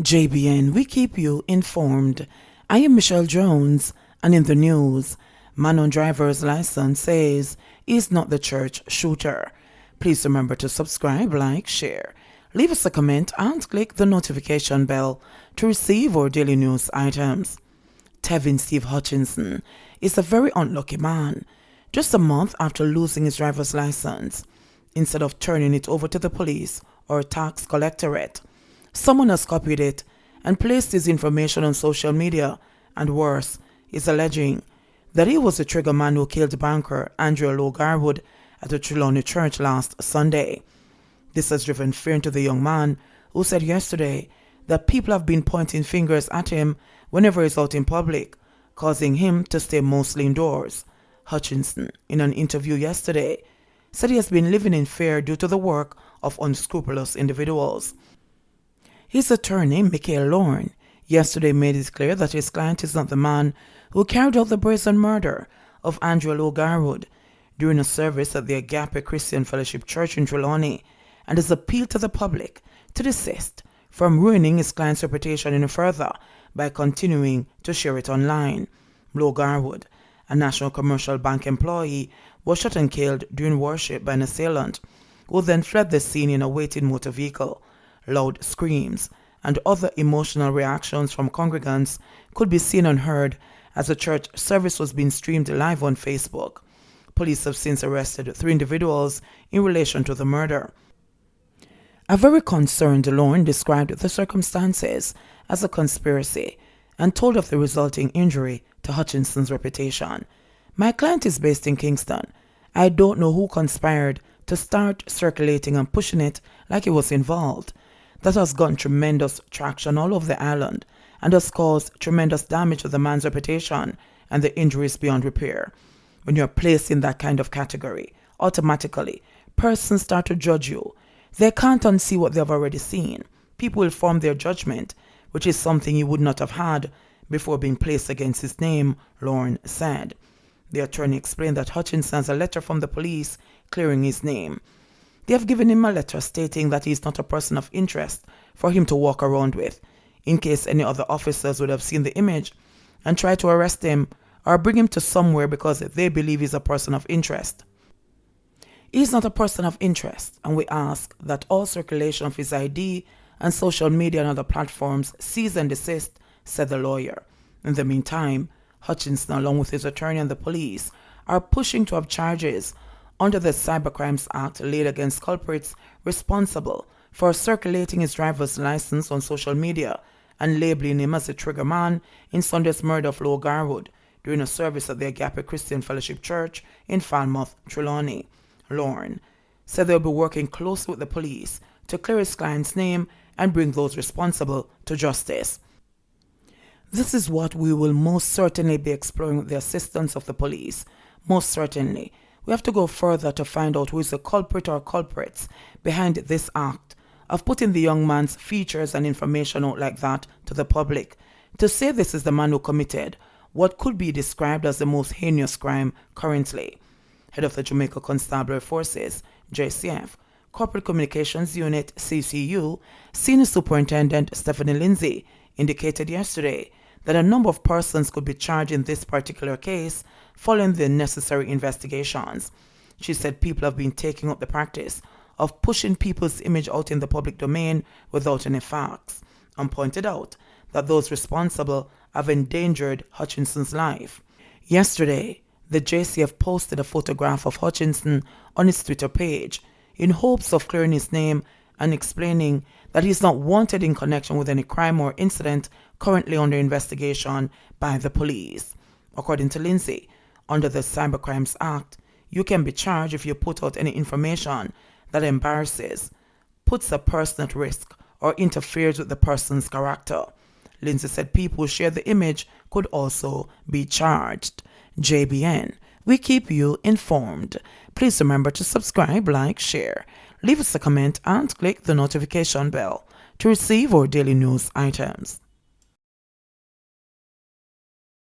JBN, we keep you informed. I am Michelle Jones, and in the news, man on driver's license says he's not the church shooter. Please remember to subscribe, like, share. Leave us a comment and click the notification bell to receive our daily news items. Tevin Steve Hutchinson is a very unlucky man. Just a month after losing his driver's license, instead of turning it over to the police or tax collectorate, someone has copied it and placed his information on social media, and worse, is alleging that he was the trigger man who killed banker Andrew Lowe Garwood at the Trelawney Church last Sunday. This has driven fear into the young man, who said yesterday that people have been pointing fingers at him whenever he's out in public, causing him to stay mostly indoors. Hutchinson, in an interview yesterday, said he has been living in fear due to the work of unscrupulous individuals. His attorney, Michael Lorne, yesterday made it clear that his client is not the man who carried out the brazen murder of Andrew Lowe Garwood during a service at the Agape Christian Fellowship Church in Trelawney, and has appealed to the public to desist from ruining his client's reputation any further by continuing to share it online. Lowe Garwood, a National Commercial Bank employee, was shot and killed during worship by an assailant, who then fled the scene in a waiting motor vehicle. Loud screams and other emotional reactions from congregants could be seen and heard as the church service was being streamed live on Facebook. Police have since arrested 3 individuals in relation to the murder. A very concerned Lorne described the circumstances as a conspiracy and told of the resulting injury to Hutchinson's reputation. "My client is based in Kingston. I don't know who conspired to start circulating and pushing it like he was involved. That has gotten tremendous traction all over the island and has caused tremendous damage to the man's reputation, and the injury is beyond repair." When you're placed in that kind of category, automatically, persons start to judge you. They can't unsee what they've already seen. People will form their judgment, which is something you would not have had before being placed against his name, Lorne said. The attorney explained that Hutchinson has a letter from the police clearing his name. They have given him a letter stating that he is not a person of interest for him to walk around with, in case any other officers would have seen the image and tried to arrest him or bring him to somewhere because they believe he's a person of interest. He is not a person of interest, and we ask that all circulation of his ID and social media and other platforms cease and desist, said the lawyer. In the meantime, Hutchinson, along with his attorney and the police, are pushing to have charges under the Cybercrimes Act laid against culprits responsible for circulating his driver's license on social media and labeling him as the trigger man in Sunday's murder of Lowe Garwood during a service at the Agape Christian Fellowship Church in Falmouth, Trelawney. Lorne said they'll be working closely with the police to clear his client's name and bring those responsible to justice. This is what we will most certainly be exploring with the assistance of the police. Most certainly. We have to go further to find out who is the culprit or culprits behind this act of putting the young man's features and information out like that to the public. To say this is the man who committed what could be described as the most heinous crime currently. Head of the Jamaica Constabulary Forces, JCF, Corporate Communications Unit, CCU, Senior Superintendent Stephanie Lindsay indicated yesterday that a number of persons could be charged in this particular case following the necessary investigations. She said people have been taking up the practice of pushing people's image out in the public domain without any facts, and pointed out that those responsible have endangered Hutchinson's life. Yesterday, the JCF posted a photograph of Hutchinson on its Twitter page in hopes of clearing his name and explaining that he is not wanted in connection with any crime or incident currently under investigation by the police. According to Lindsay, under the Cybercrimes Act, you can be charged if you put out any information that embarrasses, puts a person at risk, or interferes with the person's character. Lindsay said people who share the image could also be charged. JBN, we keep you informed. Please remember to subscribe, like, share. Leave us a comment and click the notification bell to receive our daily news items.